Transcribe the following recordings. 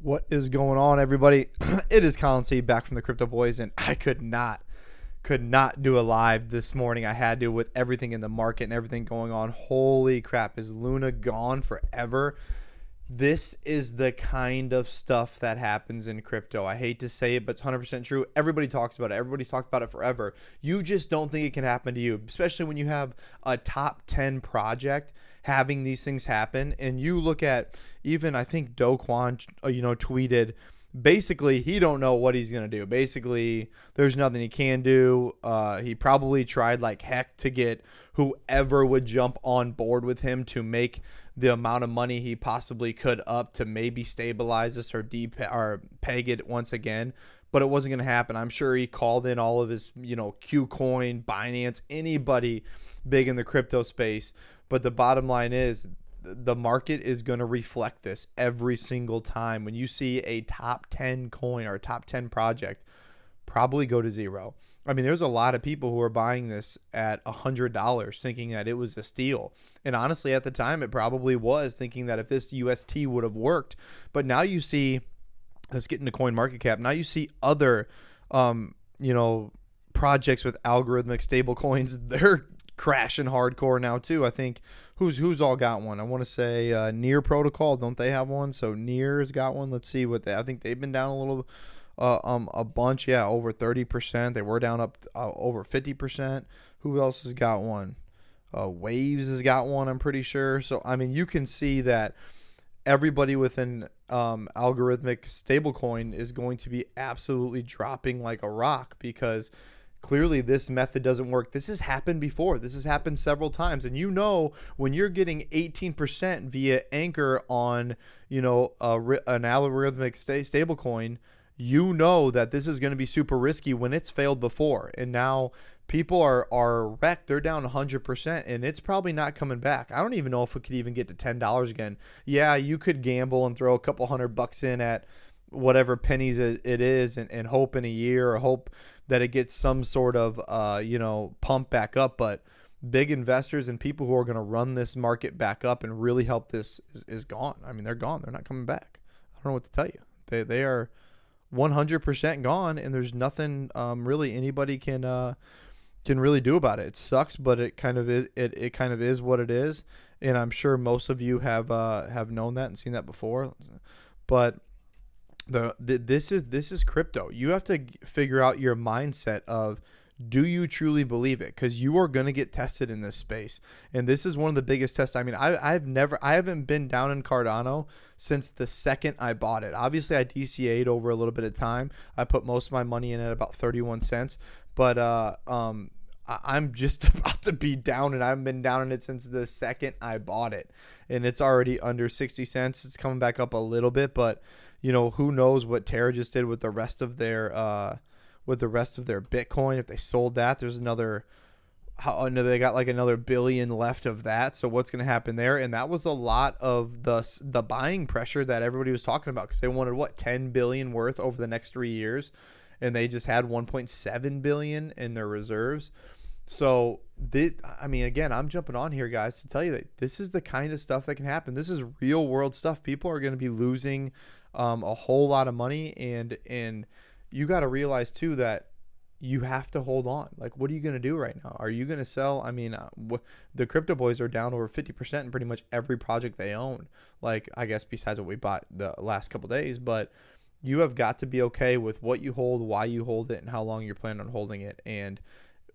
What is going on, everybody? It is Colin C back from the Crypto Boys, and I could not do a live this morning. I had to with everything in the market and everything going on. Holy crap, is Luna gone forever? This is the kind of stuff that happens in crypto. I hate to say it, but it's 100% true. Everybody talks about it. Everybody's talked about it forever. You just don't think it can happen to you, especially when you have a top 10 project having these things happen. And you look at even, I think Dokwan, tweeted, basically, he don't know what he's going to do. Basically, there's nothing he can do. He probably tried like heck to get whoever would jump on board with him to make the amount of money he possibly could up to maybe stabilize this or peg it once again. But it wasn't going to happen. I'm sure he called in all of his, Qcoin, Binance, anybody big in the crypto space. But the bottom line is the market is going to reflect this every single time. When you see a top 10 coin or a top 10 project probably go to zero. I mean, there's a lot of people who are buying this at $100 thinking that it was a steal. And honestly, at the time, it probably was, thinking that if this UST would have worked. But now you see, let's get into coin market cap. Now you see other, projects with algorithmic stable coins. They're crashing hardcore now too. I think who's all got one? I want to say Near Protocol. Don't they have one? So Near's got one. Let's see what I think they've been down a little. A bunch, yeah, over 30%. They were down up over 50%. Who else has got one? Waves has got one, I'm pretty sure. So, I mean, you can see that everybody with an algorithmic stablecoin is going to be absolutely dropping like a rock, because clearly this method doesn't work. This has happened before. This has happened several times. And when you're getting 18% via Anchor on, an algorithmic stablecoin, that this is going to be super risky when it's failed before. And now people are wrecked. They're down 100%, and it's probably not coming back. I don't even know if it could even get to $10 again. Yeah, you could gamble and throw a couple $100 in at whatever pennies it is and hope in a year, or hope that it gets some sort of, pump back up. But big investors and people who are going to run this market back up and really help this is gone. I mean, they're gone. They're not coming back. I don't know what to tell you. They are 100% gone, and there's nothing really anybody can really do about it. It sucks, but it kind of is. It kind of is what it is, and I'm sure most of you have known that and seen that before. But this is crypto. You have to figure out your mindset of, do you truly believe it? Because you are going to get tested in this space. And this is one of the biggest tests. I mean, I haven't been down in Cardano since the second I bought it. Obviously, I DCA'd over a little bit of time. I put most of my money in at about 31 cents. But I'm just about to be down, and I've been down in it since the second I bought it. And it's already under 60 cents. It's coming back up a little bit. But, who knows what Terra just did with the rest of their Bitcoin. If they sold that, there's they got like another billion left of that. So what's going to happen there? And that was a lot of the buying pressure that everybody was talking about, because they wanted 10 billion worth over the next 3 years, and they just had 1.7 billion in their reserves. So again, I'm jumping on here, guys, to tell you that this is the kind of stuff that can happen. This is real world stuff. People are going to be losing a whole lot of money, and you got to realize too that you have to hold on. Like, what are you going to do right now? Are you going to sell? I mean, the crypto boys are down over 50% in pretty much every project they own. Like, I guess besides what we bought the last couple of days, but you have got to be okay with what you hold, why you hold it, and how long you're planning on holding it. And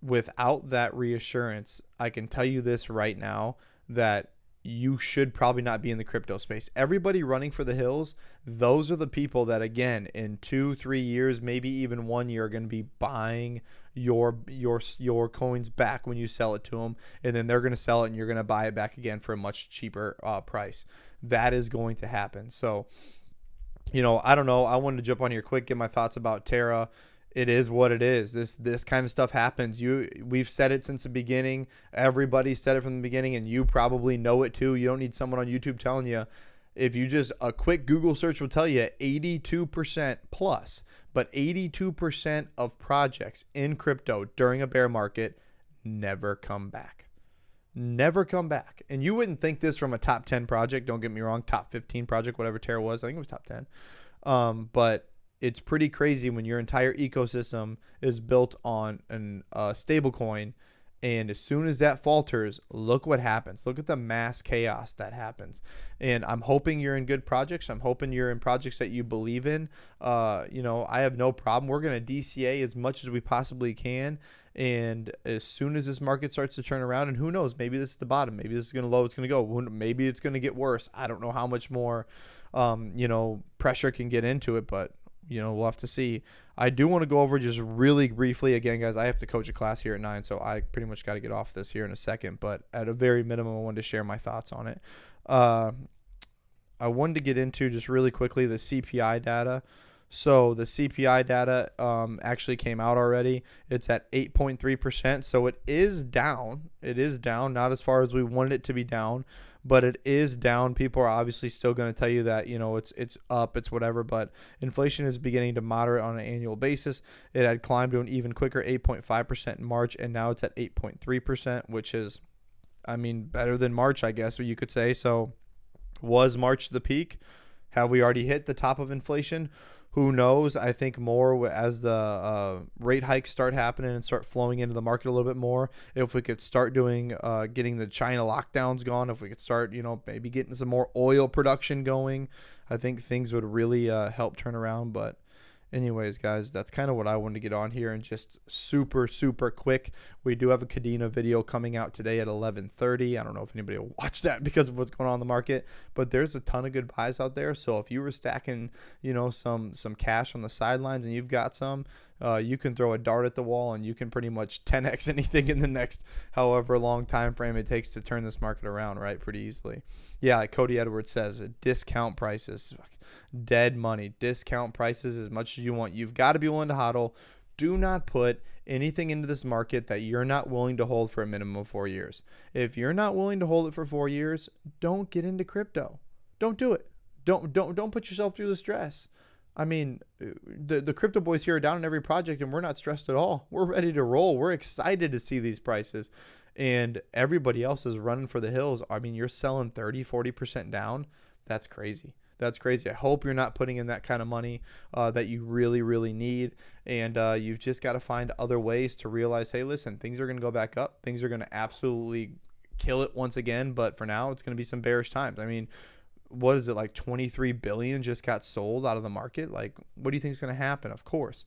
without that reassurance, I can tell you this right now, that you should probably not be in the crypto space. Everybody running for the hills, those are the people that, again, in 2-3 years, maybe even 1 year, are going to be buying your coins back when you sell it to them, and then they're going to sell it and you're going to buy it back again for a much cheaper price. That is going to happen. So, I don't know. I wanted to jump on here quick, get my thoughts about Terra. It is what it is. This kind of stuff happens. We've said it since the beginning. Everybody said it from the beginning, and you probably know it too. You don't need someone on YouTube telling you. If you just, a quick Google search will tell you 82% plus, but 82% of projects in crypto during a bear market never come back. never come back. And you wouldn't think this from a top 10 project. Don't get me wrong, top 15 project, whatever Terra was. I think it was top 10. But it's pretty crazy when your entire ecosystem is built on a stable coin. And as soon as that falters, look what happens. Look at the mass chaos that happens. And I'm hoping you're in good projects. I'm hoping you're in projects that you believe in. You know, I have no problem. We're going to DCA as much as we possibly can. And as soon as this market starts to turn around, and who knows, maybe this is the bottom. Maybe this is going to low. It's going to go. Maybe it's going to get worse. I don't know how much more, you know, pressure can get into it, but you know, we'll have to see. I do want to go over just really briefly again, guys. I have to coach a class here at 9, so I pretty much got to get off this here in a second. But at a very minimum, I wanted to share my thoughts on it. I wanted to get into just really quickly the CPI data. So the CPI data actually came out already. It's at 8.3%. So it is down. It is down, not as far as we wanted it to be down, but it is down. People are obviously still going to tell you that, you know, it's up, it's whatever, but inflation is beginning to moderate on an annual basis. It had climbed to an even quicker 8.5% in March, and now it's at 8.3%, which is, I mean, better than March, I guess, what you could say. So was March the peak? Have we already hit the top of inflation? Who knows? I think more as the rate hikes start happening and start flowing into the market a little bit more. If we could start doing, getting the China lockdowns gone, if we could start, you know, maybe getting some more oil production going, I think things would really help turn around. But anyways, guys, that's kind of what I wanted to get on here, and just super quick. We do have a Kadena video coming out today at 11:30. I don't know if anybody will watch that because of what's going on in the market, but there's a ton of good buys out there. So if you were stacking, you know, some cash on the sidelines and you've got some, you can throw a dart at the wall and you can pretty much 10x anything in the next however long time frame it takes to turn this market around, right? Pretty easily. Yeah, like Cody Edwards says, discount prices, dead money. Discount prices as much as you want. You've got to be willing to hodl. Do not put anything into this market that you're not willing to hold for a minimum of 4 years. If you're not willing to hold it for 4 years, don't get into crypto. Don't do it. Don't put yourself through the stress. I mean, the crypto boys here are down in every project, and we're not stressed at all. We're ready to roll. We're excited to see these prices, and everybody else is running for the hills. I mean, you're selling 30-40% down. That's crazy. That's crazy. I hope you're not putting in that kind of money that you really need. And you've just got to find other ways to realize, hey, listen, things are going to go back up. Things are going to absolutely kill it once again. But for now, it's going to be some bearish times. I mean, what is it, like 23 billion just got sold out of the market? Like, what do you think is going to happen? Of course.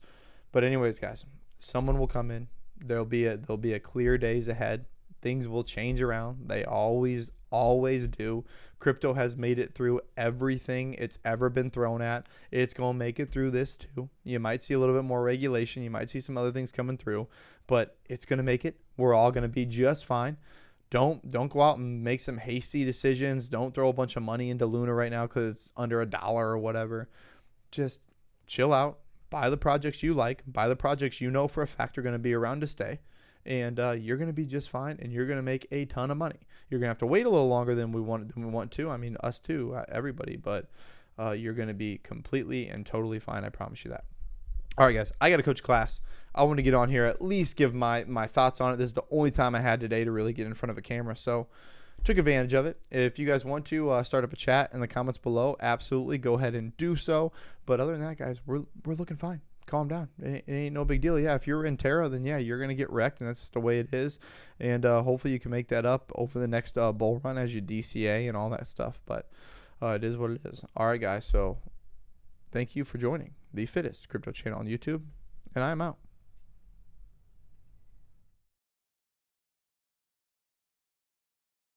But anyways, guys, someone will come in. There'll be a clear days ahead. Things will change around. They always do. Crypto has made it through everything it's ever been thrown at. It's going to make it through this too. You might see a little bit more regulation. You might see some other things coming through, but it's going to make it. We're all going to be just fine. Don't go out and make some hasty decisions. Don't throw a bunch of money into Luna right now because it's under $1 or whatever. Just chill out. Buy the projects you like. Buy the projects you know for a fact are going to be around to stay. And you're going to be just fine, and you're going to make a ton of money. You're going to have to wait a little longer than we want to. I mean, us too, everybody. But you're going to be completely and totally fine. I promise you that. All right, guys, I got to coach class. I want to get on here, at least give my thoughts on it. This is the only time I had today to really get in front of a camera, so took advantage of it. If you guys want to start up a chat in the comments below, absolutely go ahead and do so. But other than that, guys, we're looking fine. Calm down. It ain't no big deal. Yeah, if you're in Terra, then yeah, you're going to get wrecked, and that's just the way it is. And hopefully you can make that up over the next bull run as you DCA and all that stuff. But it is what it is. All right, guys, so thank you for joining the fittest crypto channel on YouTube, and I am out.